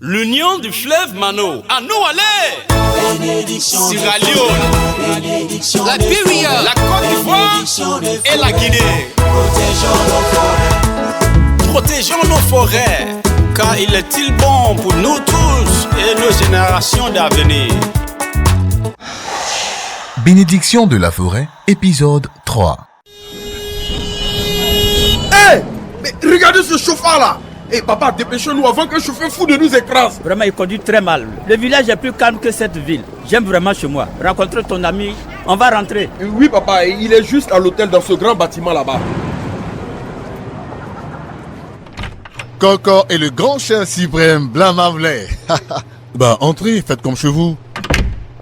L'union du fleuve Mano. À nous aller. Sierra Leone, Liberia, la Côte d'Ivoire et la Guinée. Protégeons nos forêts, car il est-il bon pour nous tous et nos générations d'avenir. Bénédiction de la forêt, épisode 3. Hey, mais regardez ce chauffard là. Eh papa, dépêchons-nous avant qu'un chauffeur fou de nous écrase. Vraiment, il conduit très mal. Le village est plus calme que cette ville. J'aime vraiment chez moi. Rencontrer ton ami, on va rentrer. Oui papa, il est juste à l'hôtel dans ce grand bâtiment là-bas. Coco et le grand chef suprême Blamavley. Bah entrez, faites comme chez vous.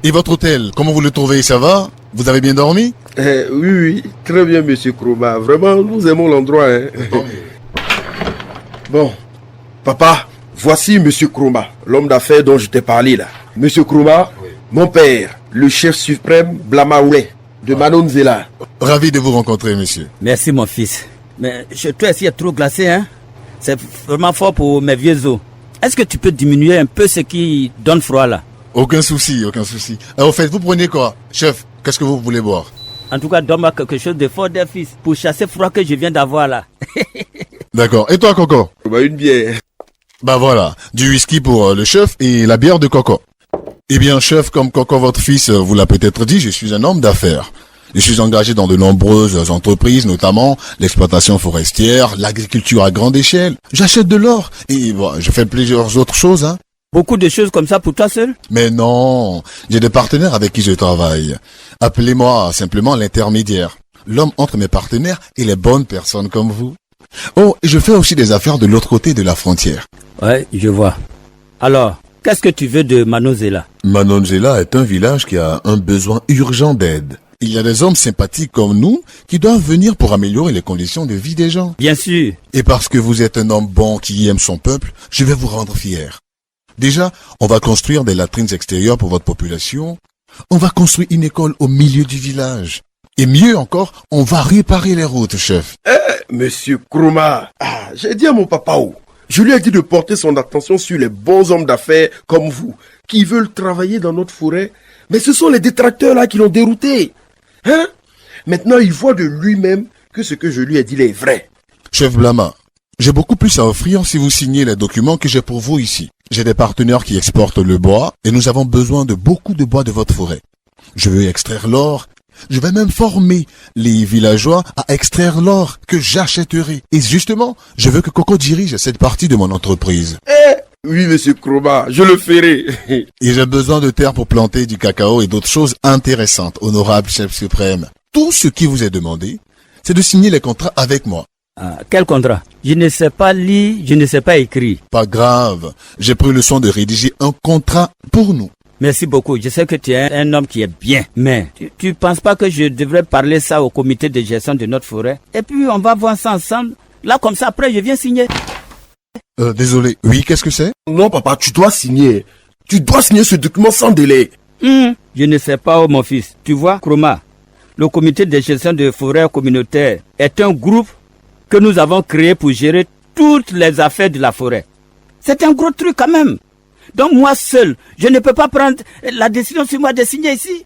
Et votre hôtel, comment vous le trouvez, ça va? Vous avez bien dormi? Oui, très bien monsieur Kroma. Vraiment, nous aimons l'endroit. Bon, papa, voici monsieur Kroma, l'homme d'affaires dont je t'ai parlé là. Monsieur Kroma, mon père, le chef suprême Blamavley de Manonzela. Ravi de vous rencontrer, monsieur. Merci mon fils. Mais chez toi ici, il est trop glacé, hein? C'est vraiment fort pour mes vieux os. Est-ce que tu peux diminuer un peu ce qui donne froid là? Aucun souci, aucun souci. Alors, au fait, vous prenez quoi? Chef, qu'est-ce que vous voulez boire? En tout cas, donne-moi quelque chose de fort des fils pour chasser froid que je viens d'avoir là. D'accord. Et toi, Coco? Une bière. Bah voilà, du whisky pour le chef et la bière de Coco. Eh bien, chef, comme Coco, votre fils, vous l'a peut-être dit, je suis un homme d'affaires. Je suis engagé dans de nombreuses entreprises, notamment l'exploitation forestière, l'agriculture à grande échelle. J'achète de l'or et bon, je fais plusieurs autres choses, hein. Beaucoup de choses comme ça pour toi seul? Mais non, j'ai des partenaires avec qui je travaille. Appelez-moi simplement l'intermédiaire. L'homme entre mes partenaires et les bonnes personnes comme vous. Oh, et je fais aussi des affaires de l'autre côté de la frontière. Ouais, je vois. Alors, qu'est-ce que tu veux de Manonzela? Manonzela est un village qui a un besoin urgent d'aide. Il y a des hommes sympathiques comme nous qui doivent venir pour améliorer les conditions de vie des gens. Bien sûr. Et parce que vous êtes un homme bon qui aime son peuple, je vais vous rendre fier. Déjà, on va construire des latrines extérieures pour votre population. On va construire une école au milieu du village. Et mieux encore, on va réparer les routes, chef. Monsieur Kroma, j'ai dit à mon papa je lui ai dit de porter son attention sur les bons hommes d'affaires comme vous, qui veulent travailler dans notre forêt. Mais ce sont les détracteurs là qui l'ont dérouté. Hein? Maintenant, il voit de lui-même que ce que je lui ai dit est vrai. Chef Blama, j'ai beaucoup plus à offrir si vous signez les documents que j'ai pour vous ici. J'ai des partenaires qui exportent le bois et nous avons besoin de beaucoup de bois de votre forêt. Je veux extraire l'or. Je vais même former les villageois à extraire l'or que j'achèterai. Et justement, je veux que Coco dirige cette partie de mon entreprise. Oui, monsieur Kroma, je le ferai. Et j'ai besoin de terre pour planter du cacao et d'autres choses intéressantes, honorable chef suprême. Tout ce qui vous est demandé, c'est de signer les contrats avec moi. Quel contrat? Je ne sais pas lire, je ne sais pas écrire. Pas grave, j'ai pris le soin de rédiger un contrat pour nous. Merci beaucoup, je sais que tu es un homme qui est bien, mais tu penses pas que je devrais parler ça au comité de gestion de notre forêt? Et puis on va voir ça ensemble. Là comme ça après je viens signer. Désolé, oui, qu'est-ce que c'est? Non papa, tu dois signer. Tu dois signer ce document sans délai. Je ne sais pas, mon fils. Tu vois, Kroma, le comité de gestion de forêt communautaire est un groupe que nous avons créé pour gérer toutes les affaires de la forêt. C'est un gros truc quand même. Donc moi seul, je ne peux pas prendre la décision sur moi de signer ici.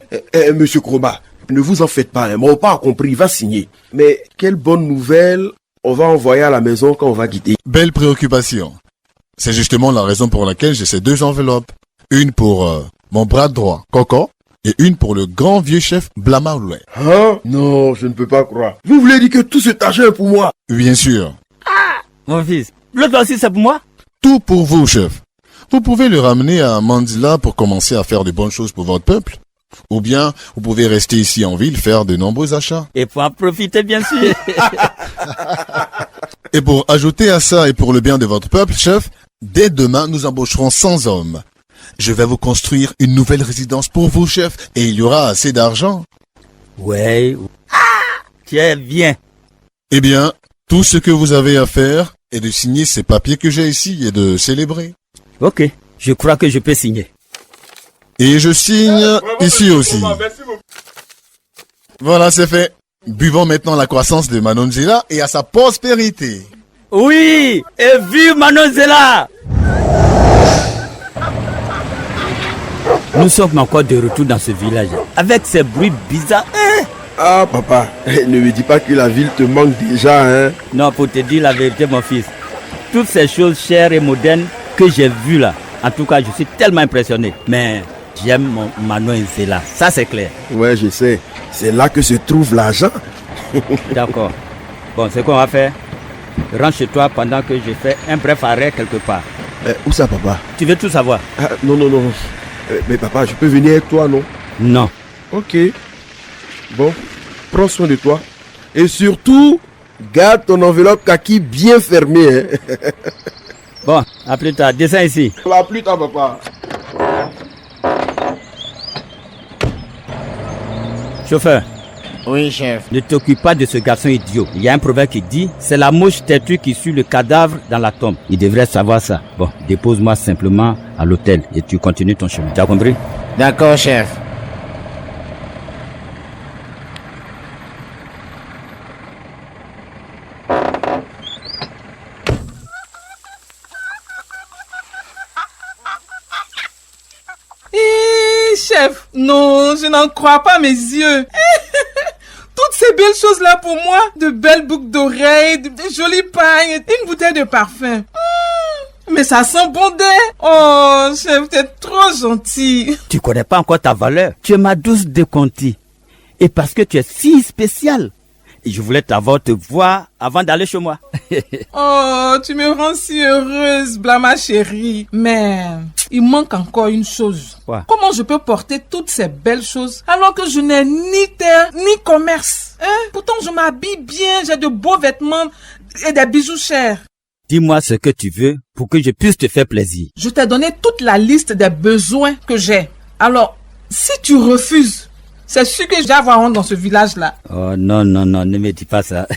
Monsieur Kroma, ne vous en faites pas, mon papa a compris, il va signer. Mais quelle bonne nouvelle on va envoyer à la maison quand on va quitter. Belle préoccupation. C'est justement la raison pour laquelle j'ai ces deux enveloppes. Une pour mon bras droit, Coco, et une pour le grand vieux chef Blamavley. Hein? Non, je ne peux pas croire. Vous voulez dire que tout cet argent est pour moi? Bien sûr. Mon fils, l'autre aussi c'est pour moi? Tout pour vous, chef. Vous pouvez le ramener à Mandila pour commencer à faire de bonnes choses pour votre peuple. Ou bien, vous pouvez rester ici en ville, faire de nombreux achats. Et pour en profiter, bien sûr. Et pour ajouter à ça et pour le bien de votre peuple, chef, dès demain, nous embaucherons 100 hommes. Je vais vous construire une nouvelle résidence pour vous, chef, et il y aura assez d'argent. Ouais. Tu es bien. Eh bien, tout ce que vous avez à faire est de signer ces papiers que j'ai ici et de célébrer. Ok, je crois que je peux signer. Et je signe ici aussi. Voilà, c'est fait. Buvons maintenant la croissance de Manonzela et à sa prospérité. Oui, et vive Manonzela! Nous sommes encore de retour dans ce village, avec ces bruits bizarres. Ah, papa, ne me dis pas que la ville te manque déjà, hein. Non, pour te dire la vérité, mon fils, toutes ces choses chères et modernes que j'ai vues là, en tout cas, je suis tellement impressionné. Mais j'aime mon Manon et Zéla, ça c'est clair. Ouais, je sais. C'est là que se trouve l'argent. D'accord. Bon, c'est quoi on va faire? Rentre chez toi pendant que je fais un bref arrêt quelque part. Où ça, papa? Tu veux tout savoir? Ah, non. Mais papa, je peux venir avec toi, non? Non. Ok. Bon, prends soin de toi. Et surtout, garde ton enveloppe kaki bien fermée. Hein. Bon, à plus tard. Descends ici. À plus tard, papa. Chauffeur, Oui, chef. ne t'occupe pas de ce garçon idiot. Il y a un proverbe qui dit, c'est la mouche têtue qui suit le cadavre dans la tombe. Il devrait savoir ça. Bon, dépose-moi simplement à l'hôtel et tu continues ton chemin. Tu as compris? D'accord, chef. Chef, non, je n'en crois pas mes yeux. Toutes ces belles choses-là pour moi, de belles boucles d'oreilles, de jolies pagnes, une bouteille de parfum. Mais ça sent bon dé. Oh, chef, t'es trop gentil. Tu connais pas encore ta valeur. Tu es ma douce décontie. Et parce que tu es si spécial. Et je voulais t'avoir te voir avant d'aller chez moi. Oh, tu me rends si heureuse, Blama chérie. Mais il manque encore une chose. Quoi? Comment je peux porter toutes ces belles choses alors que je n'ai ni terre ni commerce, hein? Pourtant je m'habille bien, j'ai de beaux vêtements et des bijoux chers. Dis-moi ce que tu veux pour que je puisse te faire plaisir. Je t'ai donné toute la liste des besoins que j'ai. Alors, si tu refuses, c'est sûr que je vais avoir honte dans ce village-là. Oh non, ne me dis pas ça.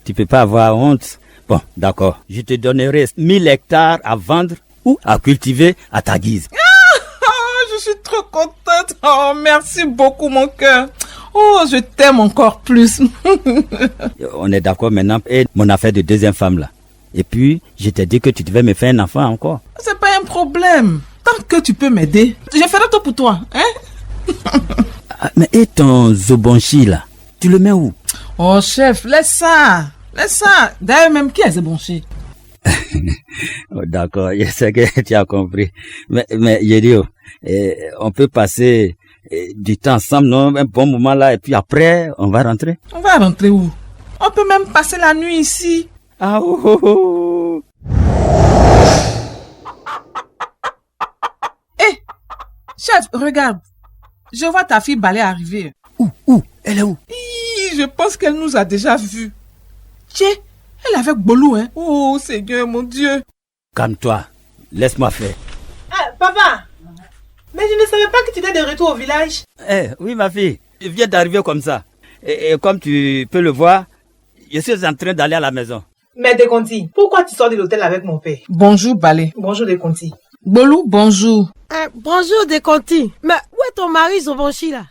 Tu peux pas avoir honte. Bon, d'accord. Je te donnerai 1000 hectares à vendre ou à cultiver à ta guise. Oh, je suis trop contente. Oh, merci beaucoup, mon cœur. Oh, je t'aime encore plus. On est d'accord maintenant. Et mon affaire de deuxième femme là. Et puis, je t'ai dit que tu devais me faire un enfant encore. C'est pas un problème. Tant que tu peux m'aider, je ferai tout pour toi, hein? Ah, mais et ton zobonchi là, tu le mets où? Oh, chef, laisse ça. Laisse ça. D'ailleurs, même qui est ce bon chien? Oh, d'accord, je sais que tu as compris. Mais Yedio, on peut passer du temps ensemble, non? Un bon moment là, et puis après, on va rentrer. On va rentrer où? On peut même passer la nuit ici. Ah, oh. Chef, regarde. Je vois ta fille Balai arriver. Où? Elle est où? Je pense qu'elle nous a déjà vus. Tiens, elle est avec Bolou, hein? Oh, Seigneur, mon Dieu. Calme-toi, laisse-moi faire. Ah, papa! Mais je ne savais pas que tu étais de retour au village. Oui, ma fille, je viens d'arriver comme ça. Et comme tu peux le voir, je suis en train d'aller à la maison. Mais Deconti, pourquoi tu sors de l'hôtel avec mon père? Bonjour, Balai. Bonjour Deconti. Bolou, bonjour. Bonjour Deconti. Mais où est ton mari Zobonchi là?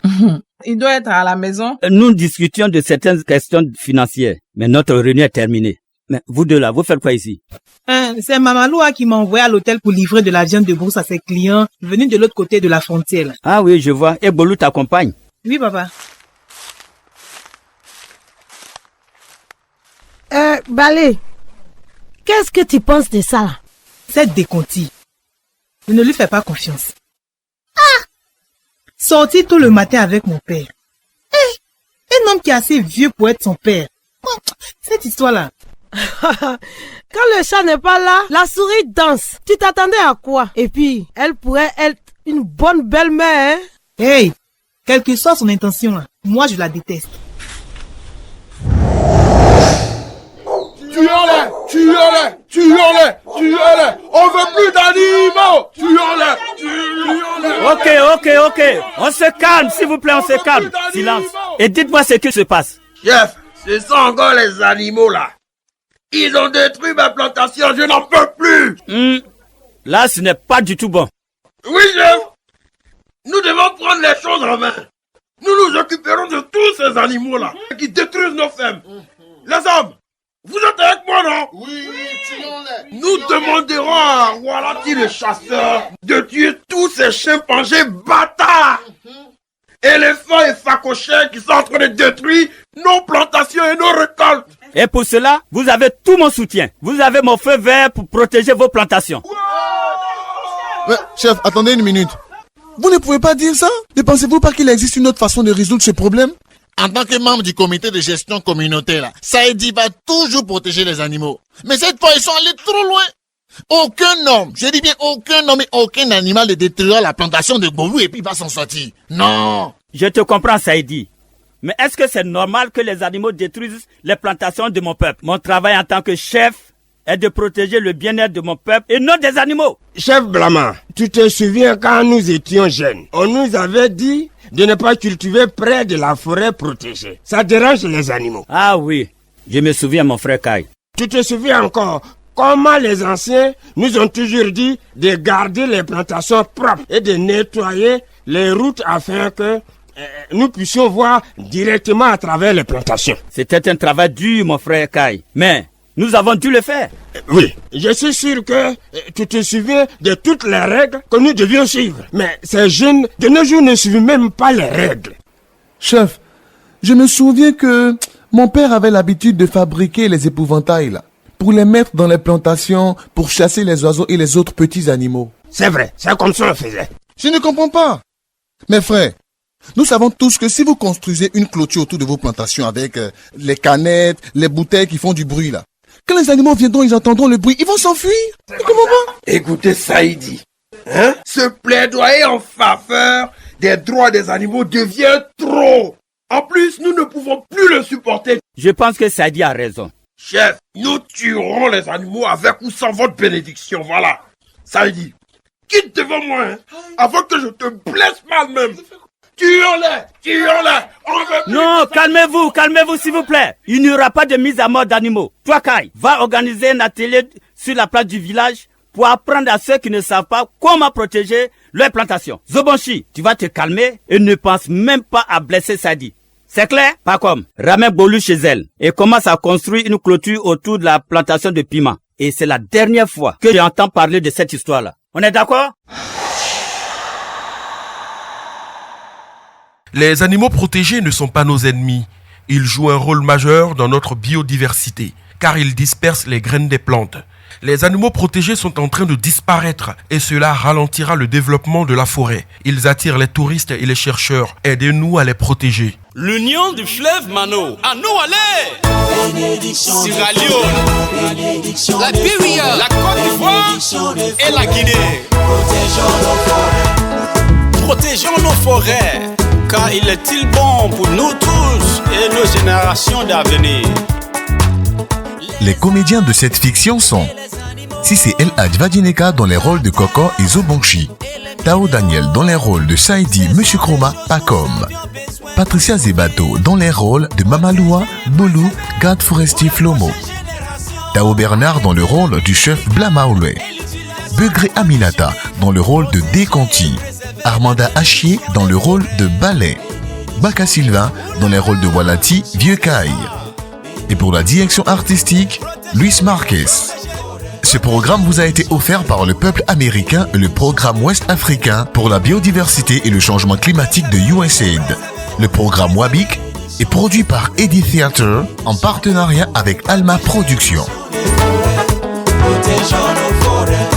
Il doit être à la maison. Nous discutions de certaines questions financières, mais notre réunion est terminée. Mais vous deux là, vous faites quoi ici? C'est Mamaloua qui m'a envoyé à l'hôtel pour livrer de la viande de brousse à ses clients venus de l'autre côté de la frontière. Là. Ah oui, je vois. Et Bolou t'accompagne? Oui, papa. Balai, qu'est-ce que tu penses de ça là? C'est Deconti. Je ne lui fais pas confiance. Sortir tout le matin avec mon père. Un homme qui est assez vieux pour être son père. Cette histoire-là. Quand le chat n'est pas là, la souris danse. Tu t'attendais à quoi? Et puis, elle pourrait être une bonne belle-mère, hein? Hey, quelle que soit son intention, là, moi je la déteste. Tuons-les! On veut plus d'animaux! Tuons-les! Ok. On se calme, s'il vous plaît, on se calme. Silence. Et dites-moi ce qui se passe. Chef, ce sont encore les animaux là. Ils ont détruit ma plantation, je n'en peux plus! Là, ce n'est pas du tout bon. Oui, chef! Nous devons prendre les choses en main. Nous nous occuperons de tous ces animaux là qui détruisent nos fermes. Les hommes, Vous êtes avec moi, non? Oui, tuons-les. Nous demanderons à Walati le chasseur de tuer tous ces chimpanzés bâtards, éléphants et facochers qui sont en train de détruire nos plantations et nos récoltes. Et pour cela, vous avez tout mon soutien. Vous avez mon feu vert pour protéger vos plantations. Mais, chef, attendez une minute. Vous ne pouvez pas dire ça? Ne pensez-vous pas qu'il existe une autre façon de résoudre ce problème? En tant que membre du comité de gestion communautaire, Saïdi va toujours protéger les animaux. Mais cette fois, ils sont allés trop loin. Aucun homme, je dis bien aucun homme et aucun animal ne détruira la plantation de Gbolu et puis va s'en sortir. Non. Je te comprends, Saïdi. Mais est-ce que c'est normal que les animaux détruisent les plantations de mon peuple? Mon travail en tant que chef est de protéger le bien-être de mon peuple et non des animaux. Chef Blama, tu te souviens quand nous étions jeunes, on nous avait dit de ne pas cultiver près de la forêt protégée. Ça dérange les animaux. Ah oui, je me souviens, mon frère Kai. Tu te souviens encore comment les anciens nous ont toujours dit de garder les plantations propres et de nettoyer les routes afin que nous puissions voir directement à travers les plantations. C'était un travail dur, mon frère Kai, mais nous avons dû le faire. Oui, je suis sûr que tu te souviens de toutes les règles que nous devions suivre. Mais ces jeunes de nos jours ne suivent même pas les règles. Chef, je me souviens que mon père avait l'habitude de fabriquer les épouvantails là, pour les mettre dans les plantations pour chasser les oiseaux et les autres petits animaux. C'est vrai, c'est comme ça on faisait. Je ne comprends pas. Mes frères, nous savons tous que si vous construisez une clôture autour de vos plantations avec les canettes, les bouteilles qui font du bruit là, quand les animaux viendront, ils entendront le bruit, ils vont s'enfuir. Comment pas? Écoutez Saïdi, ce plaidoyer en faveur des droits des animaux devient trop. En plus, nous ne pouvons plus le supporter. Je pense que Saïdi a raison. Chef, nous tuerons les animaux avec ou sans votre bénédiction, voilà. Saïdi, quitte devant moi, avant que je te blesse mal même. Tuons-les, Non, calmez-vous s'il vous plaît. Il n'y aura pas de mise à mort d'animaux. Toi, Kai, va organiser un atelier sur la place du village pour apprendre à ceux qui ne savent pas comment protéger leurs plantations. Zobonchi, tu vas te calmer et ne pense même pas à blesser Saïdi. C'est clair? Pas comme. Ramène Gbolu chez elle et commence à construire une clôture autour de la plantation de piment. Et c'est la dernière fois que j'entends parler de cette histoire-là. On est d'accord? Les animaux protégés ne sont pas nos ennemis. Ils jouent un rôle majeur dans notre biodiversité, car ils dispersent les graines des plantes. Les animaux protégés sont en train de disparaître et cela ralentira le développement de la forêt. Ils attirent les touristes et les chercheurs. Aidez-nous à les protéger. L'union du fleuve Mano. À nous aller. Sierra Leone, Liberia, la Côte d'Ivoire et la Guinée. Protégeons nos forêts, car il est-il bon pour nous tous et nos générations d'avenir. Les comédiens de cette fiction sont Sissé El Adjvadineka dans les rôles de Koko et Zobonchi, Tao Daniel dans les rôles de Saïdi, Monsieur Kroma, Pacom, Patricia Zebato dans les rôles de Mamaloua, Bolou, garde forestier Flomo, Tao Bernard dans le rôle du chef Blamaoulé, Begré Aminata dans le rôle de Dekanti, Armanda Achier dans le rôle de Ballet, Baka Sylvain dans les rôles de Walati, Vieux Kai. Et pour la direction artistique, Luis Marquez. Ce programme vous a été offert par le peuple américain et le programme ouest-africain pour la biodiversité et le changement climatique de USAID. Le programme WABIC est produit par Eddie Theater en partenariat avec Alma Productions. Protégeons nos forêts.